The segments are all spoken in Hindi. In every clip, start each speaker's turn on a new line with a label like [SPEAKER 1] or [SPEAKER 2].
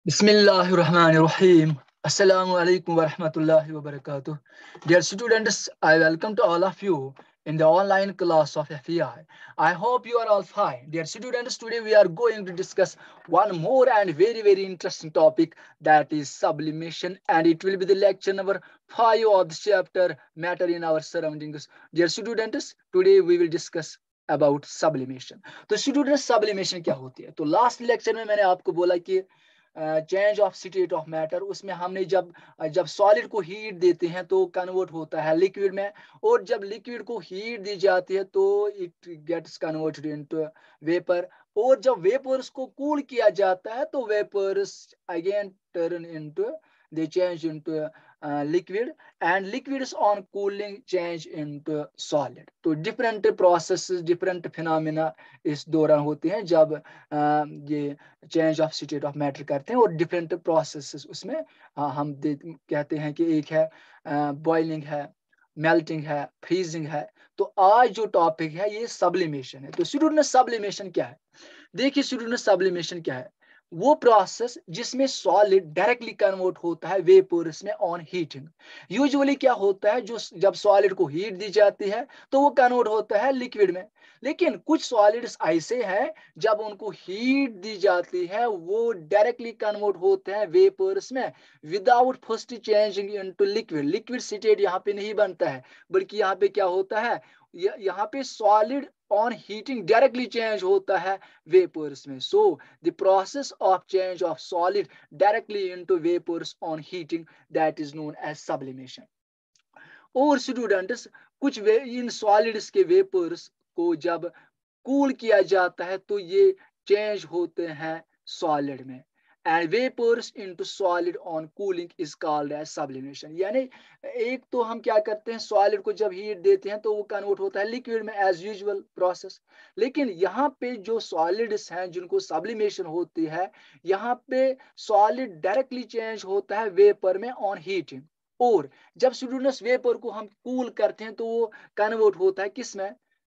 [SPEAKER 1] Bismillahirrahmanirrahim. Assalamu alaikum wa rahmatullahi wa barakatuh. Dear students, I welcome to all of you in the online class of FEI. I hope you are all fine. Dear students, today we are going to discuss one more and very interesting topic, that is sublimation, and it will be the lecture number 5 of this chapter, Matter in Our Surroundings. Dear students, today we will discuss about sublimation. तो स्टूडेंट्स सब्लिमेशन क्या होती है? तो लास्ट लेक्चर में मैंने आपको बोला कि change of state of matter, उसमें हमने जब जब सॉलिड को हीट देते हैं तो कन्वर्ट होता है लिक्विड में, और जब लिक्विड को हीट दी जाती है तो it gets converted into vapour, और जब वेपर्स को कूल किया जाता है तो vapours again turn into they change into liquid, and liquids on cooling change into solid. तो different processes, different phenomena इस दौरान होते हैं जब ये change of state of matter करते हैं, और डिफरेंट प्रोसेसेस उसमें हम कहते हैं कि एक है बॉइलिंग है, मेल्टिंग है, फ्रीजिंग है। तो आज जो टॉपिक है ये सब्लिमेशन है। तो स्टूडेंट सब्लिमेशन क्या है? देखिए स्टूडेंट सब्लिमेशन क्या है? वो प्रोसेस जिसमें सॉलिड डायरेक्टली कन्वर्ट होता है वेपर्स में ऑन हीटिंग। यूजुअली क्या होता है, जो जब सॉलिड को हीट दी जाती है तो वो कन्वर्ट होता है लिक्विड में, लेकिन कुछ सॉलिड्स ऐसे हैं जब उनको हीट दी जाती है वो डायरेक्टली कन्वर्ट होते हैं वेपर्स में without first changing into liquid. Liquid state यहाँ पे नहीं बनता है, बल्कि यहाँ पे क्या होता है, यहाँ पे solid on heating directly change होता है वेपर्स में। So the process of change of solid directly into vapours on heating, that is known as sublimation. और स्टूडेंट्स कुछ इन सॉलिड्स के वेपर्स को जब कूल किया जाता है तो ये चेंज होते हैं सॉलिड में, and vapours into solid on cooling is called as sublimation. यानी एक तो हम क्या करते हैं, सॉलिड को जब हीट देते हैं तो वो कन्वर्ट होता है लिक्विड में एज यूजुअल प्रोसेस, लेकिन यहाँ पे जो सॉलिड्स हैं जिनको सब्लिमेशन होती है, यहाँ पे सॉलिड डायरेक्टली चेंज होता है वेपर में ऑन हीटिंग, और जब स्टूडेंट्स वेपर को हम कूल करते हैं तो वो कन्वर्ट होता है किस में,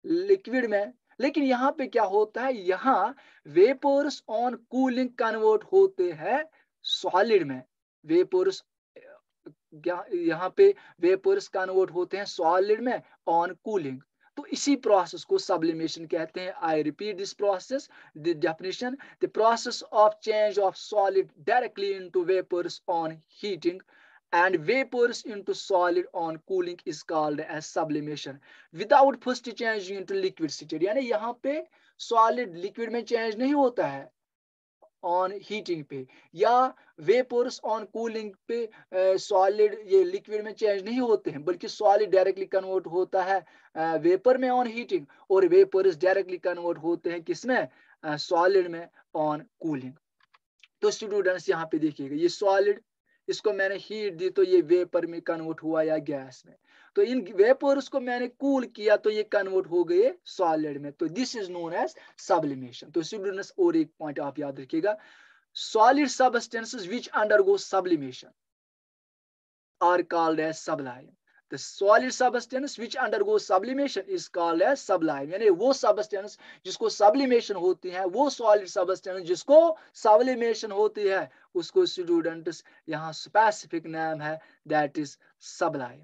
[SPEAKER 1] लिक्विड में। लेकिन यहाँ पे क्या होता है, यहाँ वेपर्स ऑन कूलिंग कन्वर्ट होते हैं सॉलिड में। वेपर्स यहाँ पे वेपर्स कन्वर्ट होते हैं सॉलिड में ऑन कूलिंग। तो इसी प्रोसेस को सब्लिमेशन कहते हैं। I repeat this process, the definition, the process of change of solid directly into vapours on heating and vapors into solid on cooling is called as sublimation without first changing into liquid state। यानी यहाँ पे सॉलिड लिक्विड में चेंज नहीं होता है ऑन हीटिंग पे, या वेपर्स ऑन कूलिंग पे सॉलिड ये लिक्विड में चेंज नहीं होते हैं, बल्कि सॉलिड डायरेक्टली कन्वर्ट होता है वेपर में ऑन हीटिंग, और वेपर्स डायरेक्टली कन्वर्ट होते हैं किसमें, सॉलिड में ऑन कूलिंग। तो स्टूडेंट्स यहाँ पे देखिएगा, ये सॉलिड, इसको मैंने हीट दी तो ये वेपर में कन्वर्ट हुआ या गैस में, तो इन वेपर्स को मैंने कूल किया तो ये कन्वर्ट हो गए सॉलिड में। तो this is known as sublimation. तो स्टूडेंट्स और एक पॉइंट आप याद रखिएगा, solid substances which undergo sublimation are called as sublime. The solid substance which undergoes sublimation is called as sublime। यानी वो substance जिसको sublimation होती है, वो solid substance जिसको sublimation होती है, उसको students यहाँ specific नाम है, that is sublime।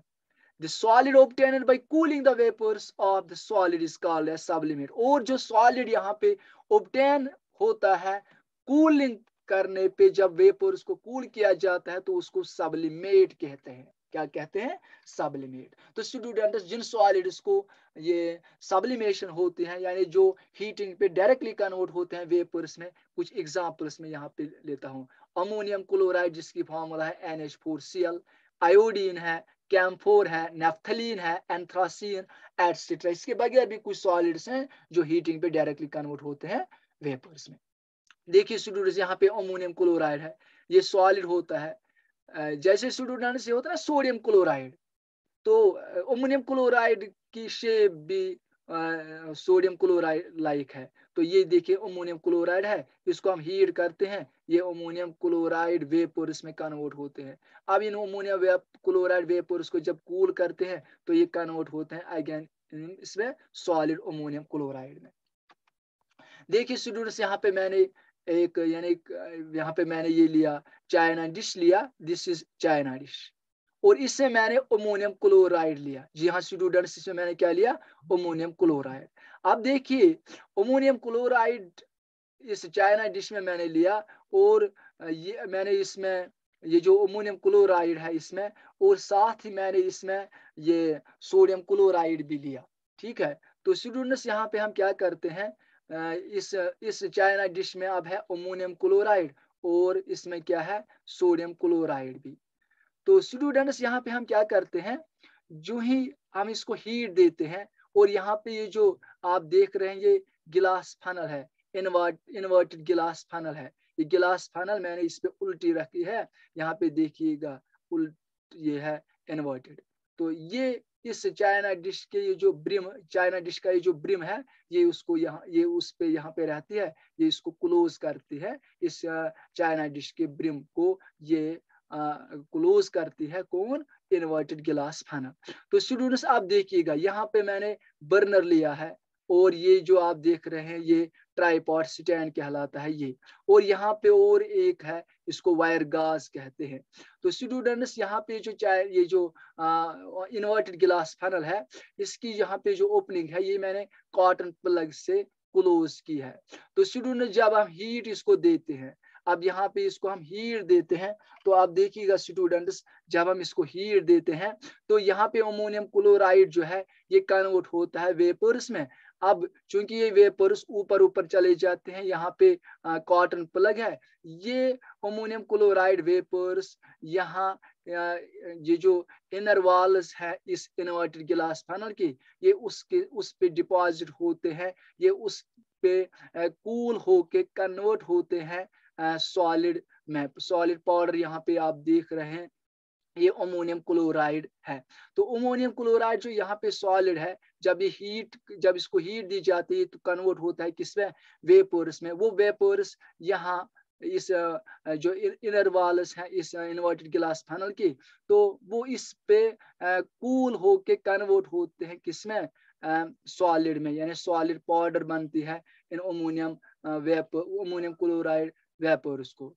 [SPEAKER 1] The solid obtained by cooling the vapors of the solid is called as sublimate। और जो solid यहाँ पे obtain होता है cooling करने पे, जब वेपर्स को कूल किया जाता है तो उसको सब्लिमेट कहते हैं। क्या कहते हैं? सब्लिमेट। तो स्टूडेंट्स जिन सॉलिड्स को ये सब्लिमेशन होती है, यानी जो हीटिंग पे डायरेक्टली कन्वर्ट होते हैं वेपर्स में, कुछ एग्जांपल्स में यहाँ पे लेता हूँ। अमोनियम क्लोराइड जिसकी फॉर्मूला है NH4Cl, आयोडीन है, कैम्फोर है, नेफ्थलीन है, एंथ्रासीन एटसेट्रा। इसके बगैर भी कुछ सॉलिड्स हैं जो हीटिंग पे डायरेक्टली कन्वर्ट होते हैं वेपर्स में। देखिए स्टूडेंट्स यहाँ पे अमोनियम क्लोराइड है, ये सॉलिड होता है। जैसे स्टूडेंट्स ये होता है ना सोडियम क्लोराइड, तो अमोनियम क्लोराइड की शेप भी सोडियम क्लोराइड लाइक है। तो ये देखिए अमोनियम क्लोराइड है, इसको हम हीट करते हैं, ये अमोनियम क्लोराइड वेपर्स में कन्वर्ट होते हैं। अब इन अमोनियम क्लोराइड वेपर्स को जब कूल करते हैं तो ये कन्वर्ट होते हैं अगेन इसमें सॉलिड अमोनियम क्लोराइड में। देखिए स्टूडेंट्स यहाँ पे मैंने एक यानी यहाँ पे मैंने ये लिया चाइना डिश लिया, दिस इज चाइना डिश, और इससे मैंने अमोनियम क्लोराइड लिया। जी हाँ स्टूडेंट्स, इसमें मैंने क्या लिया, अमोनियम क्लोराइड। अब देखिए अमोनियम क्लोराइड इस चाइना डिश में मैंने लिया, और ये मैंने इसमें ये जो अमोनियम क्लोराइड है इसमें, और साथ ही मैंने इसमें ये सोडियम क्लोराइड भी लिया। ठीक है, तो स्टूडेंट्स यहाँ पे हम क्या करते हैं, इस चाइना डिश में अब है अमोनियम क्लोराइड, और इसमें क्या है, सोडियम क्लोराइड भी। तो स्टूडेंट्स यहाँ पे हम क्या करते हैं, जो ही हम इसको हीट देते हैं, और यहाँ पे ये जो आप देख रहे हैं ये गिलास फनल है, इन्वर्टेड गिलास फनल है। ये गिलास फनल मैंने इस पे उल्टी रखी है, यहाँ पे देखिएगा उल्ट, ये है इन्वर्टेड। तो ये इस चाइना डिश के ये जो ब्रिम, चाइना डिश का ये जो ब्रिम है, ये उसको यहाँ, ये उस पे यहाँ पे रहती है, ये इसको क्लोज करती है, इस चाइना डिश के ब्रिम को ये क्लोज करती है, कौन, इन्वर्टेड गिलास फनल। तो स्टूडेंट्स आप देखिएगा यहाँ पे मैंने बर्नर लिया है, और ये जो आप देख रहे हैं ये ट्राइपॉड स्टैंड कहलाता है ये, और यहाँ पे और एक है, इसको वायर गाज कहते हैं। तो स्टूडेंट्स यहाँ पे जो ये जो इन्वर्टेड गिलास फनल है, इसकी यहाँ पे जो ओपनिंग है ये मैंने कॉटन प्लग से क्लोज की है। तो स्टूडेंट जब हम हीट इसको देते हैं, अब यहाँ पे इसको हम हीट देते हैं, तो आप देखिएगा स्टूडेंट्स जब हम इसको हीट देते हैं तो यहाँ पे अमोनियम क्लोराइड जो है ये कन्वर्ट होता है वेपर्स में। अब चूंकि ये वेपर्स ऊपर ऊपर चले जाते हैं, यहाँ पे कॉटन प्लग है, ये अमोनियम क्लोराइड वेपर्स यहाँ ये जो इनर वॉल्स है इस इन्वर्टेड गिलास फनल की, ये उस पे डिपॉजिट होते हैं, ये उस पे कूल होके कन्वर्ट होते हैं सॉलिड में। सॉलिड पाउडर यहाँ पे आप देख रहे हैं, ये अमोनियम क्लोराइड है। तो अमोनियम क्लोराइड जो यहाँ पे सॉलिड है, जब इसको हीट दी जाती है तो कन्वर्ट होता है किसमें, वेपर्स में। वो वेपर्स यहाँ इस जो इनर वॉल्स हैं इस इन्वर्टेड गिलास फनल की, तो वो इस पे कूल होके कन्वर्ट होते हैं किसमें, सॉलिड में, यानी सॉलिड पाउडर बनती है इन अमोनियम क्लोराइड वेपर्स को।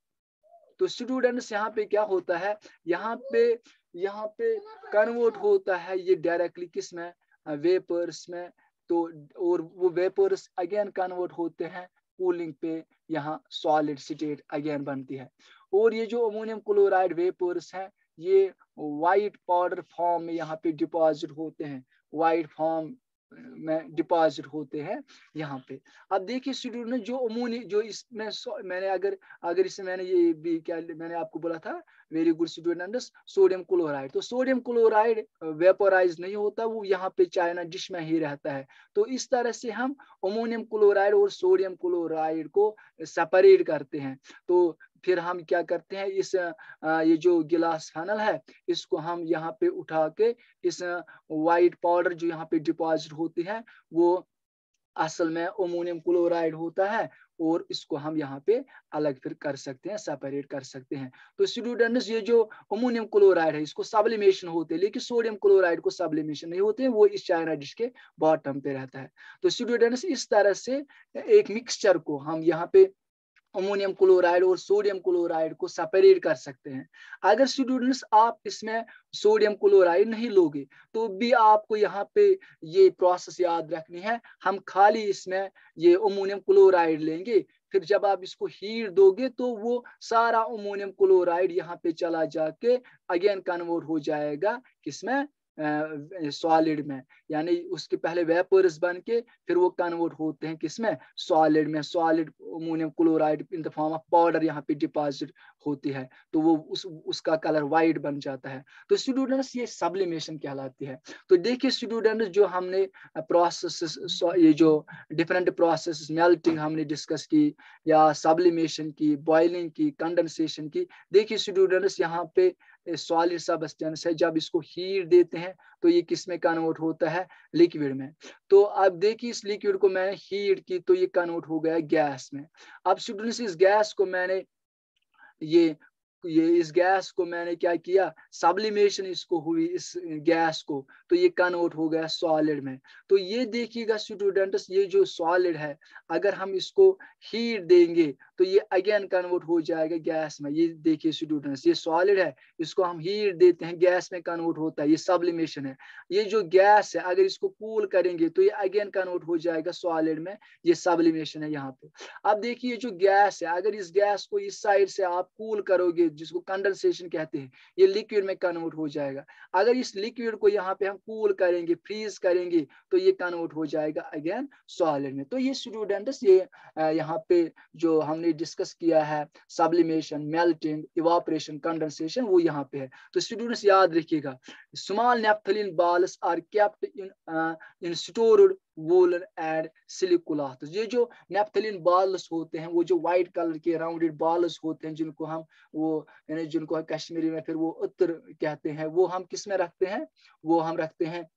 [SPEAKER 1] तो स्टूडेंट्स यहाँ पे क्या होता है, यहाँ पे कन्वर्ट होता है ये डायरेक्टली किस में, वेपर्स में। तो और वो वेपर्स अगेन कन्वर्ट होते हैं कूलिंग पे, यहाँ सॉलिड स्टेट अगेन बनती है। और ये जो अमोनियम क्लोराइड वेपर्स हैं ये वाइट पाउडर फॉर्म में यहाँ पे डिपॉजिट होते हैं, वाइट फॉर्म में डिपॉजिट होते हैं यहाँ पे। अब देखिए स्टूडेंट जो अमोनियम जो इसमें मैंने अगर इसमें मैंने ये भी क्या मैंने आपको बोला था, very good students, sodium chloride. तो सोडियम क्लोराइड वेपोराइज नहीं होता, वो यहाँ पे चाइना डिश में ही रहता है। तो इस तरह से हम अमोनियम क्लोराइड और सोडियम क्लोराइड को सेपरेट करते हैं। तो फिर हम क्या करते हैं, ये जो गिलास फनल है इसको हम यहाँ पे उठा के इस वाइट पाउडर जो यहाँ पे डिपॉजिट होती है वो असल में अमोनियम क्लोराइड होता है, और इसको हम यहाँ पे अलग फिर कर सकते हैं, सेपरेट कर सकते हैं। तो स्टूडेंट्स ये जो अमोनियम क्लोराइड है इसको सब्लिमेशन होते हैं, लेकिन सोडियम क्लोराइड को सब्लिमेशन नहीं होते हैं, वो इस चाइना डिश के बॉटम पे रहता है। तो स्टूडेंट्स इस तरह से एक मिक्सचर को हम यहाँ पे अमोनियम क्लोराइड और सोडियम क्लोराइड को सेपरेट कर सकते हैं। अगर स्टूडेंट्स आप इसमें सोडियम क्लोराइड नहीं लोगे तो भी आपको यहाँ पे ये प्रोसेस याद रखनी है, हम खाली इसमें ये अमोनियम क्लोराइड लेंगे, फिर जब आप इसको हीट दोगे तो वो सारा अमोनियम क्लोराइड यहाँ पे चला जाके अगेन कन्वर्ट हो जाएगा किसमें, सॉलिड में। यानी उसके पहले वेपर्स बन के फिर वो कन्वर्ट होते हैं किसमें, सॉलिड में। Solid ammonium chloride in the form of powder यहाँ पे डिपॉजिट होती है, तो वो उसका कलर वाइट बन जाता है। तो स्टूडेंट्स ये सब्लिमेशन कहलाती है। तो देखिए स्टूडेंट्स जो हमने प्रोसेस, ये जो डिफरेंट प्रोसेस, मेल्टिंग हमने डिस्कस की, या सब्लिमेशन की, बॉइलिंग की, कंडेंसेशन की। देखिए स्टूडेंट्स यहाँ पे सॉलिड सब्सटेंस है, जब इसको हीट देते हैं तो ये किस में कन्वर्ट होता है, लिक्विड में। तो अब देखिए इस लिक्विड को मैंने हीट की तो ये कन्वर्ट हो गया गैस में। अब स्टूडेंट्स इस गैस को मैंने ये ये इस गैस को मैंने क्या किया, सब्लिमेशन इसको हुई इस गैस को, तो ये कन्वर्ट हो गया सॉलिड में। तो ये देखिएगा स्टूडेंट्स, ये जो सॉलिड है अगर हम इसको हीट देंगे तो ये अगेन कन्वर्ट हो जाएगा गैस में। ये देखिए स्टूडेंट्स, ये सॉलिड है, इसको हम हीट देते हैं, गैस में कन्वर्ट होता है, ये सब्लिमेशन है। ये जो गैस है अगर इसको कूल करेंगे तो ये अगेन कन्वर्ट हो जाएगा सॉलिड में, ये सब्लिमेशन है यहाँ पे। अब देखिए जो गैस है, अगर इस गैस को इस साइड से आप कूल करोगे, जिसको कंडेंसेशन कहते हैं, ये लिक्विड में कन्वर्ट हो जाएगा। अगर इस लिक्विड को यहाँ पे हम कूल करेंगे, फ्रीज करेंगे, तो ये कन्वर्ट हो जाएगा अगेन सॉलिड में। तो ये स्टूडेंट्स, ये यहाँ पे जो हमने डिस्कस किया है, सब्लिमेशन, मेल्टिंग, इवापोरेशन, कंडेंसेशन, वो यहाँ पे है। तो स्टूडेंट्स याद रखिएगा, small naphthalene balls are kept in stored woollen and silk clothes. ये जो नेफ्थलीन balls होते हैं, वो जो व्हाइट कलर के राउंडेड balls होते हैं, जिनको हम वो यानी जिनको कश्मीरी में फिर वो उत्तर कहते हैं, वो हम किस में रखते हैं, वो हम रखते हैं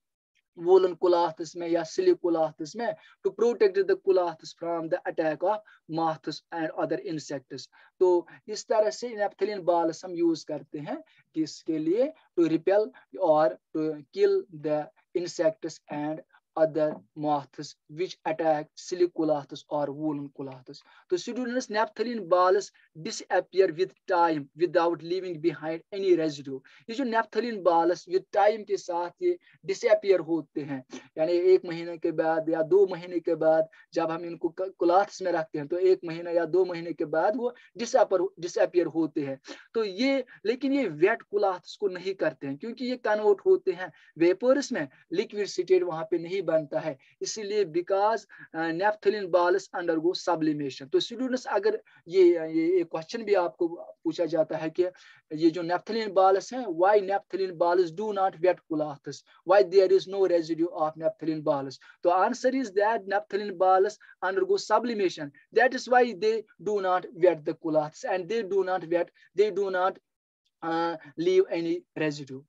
[SPEAKER 1] वोलन क्लॉथ्स में या सिल्क क्लॉथ्स में, to protect the clothes from the attack of moths and other insects. तो इस तरह से नेफ्थलीन balls हम यूज करते हैं किसके लिए, टू रिपेल और to kill the insects and other moths which attack silk cloths or woolen cloths. तो students, naphthalene balls disappear with time without leaving behind any residue. ये जो naphthalene balls with time के साथ ये disappear होते हैं, यानी 1 महीने के बाद या 2 महीने के बाद जब हम इनको क्लॉथ्स में रखते हैं, तो 1 महीना या 2 महीने के बाद वो डिसअपियर होते हैं। तो ये, लेकिन ये वेट क्लॉथ्स को नहीं करते हैं, क्योंकि ये कन्वर्ट होते हैं वेपर्स में, लिक्विड स्टेट वहां पे नहीं बनता है, इसीलिए because naphthalene balls undergo sublimation. तो स्टूडेंट्स, अगर ये क्वेश्चन भी आपको पूछा जाता है कि ये जो नेफ्थलीन balls हैं, why naphthalene balls do not wet clothes, why there is no residue of naphthalene balls, तो answer is that naphthalene balls undergo sublimation, that is why they do not wet the cloths and they do not leave any residue.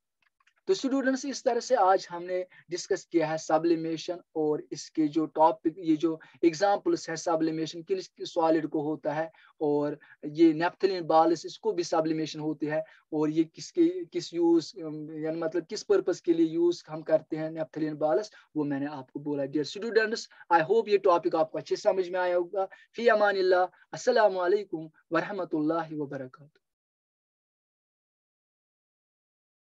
[SPEAKER 1] तो स्टूडेंट्स, इस तरह से आज हमने डिस्कस किया है सब्लिमेशन और इसके जो टॉपिक, ये जो एग्जांपल्स है सब्लिमेशन किस सॉलिड को होता है, और ये नेफ्थलीन balls इसको भी सब्लिमेशन होती है, और ये किस यूज यानी मतलब किस पर्पस के लिए यूज हम करते हैं नेफ्थलीन balls, वो मैंने आपको बोला। डियर स्टूडेंट्स, आई होप ये टॉपिक आपको अच्छे समझ में आया होगा। फी अमानिल्लाह, अस्सलामु अलैकुम व रहमतुल्लाहि व बरकातहू।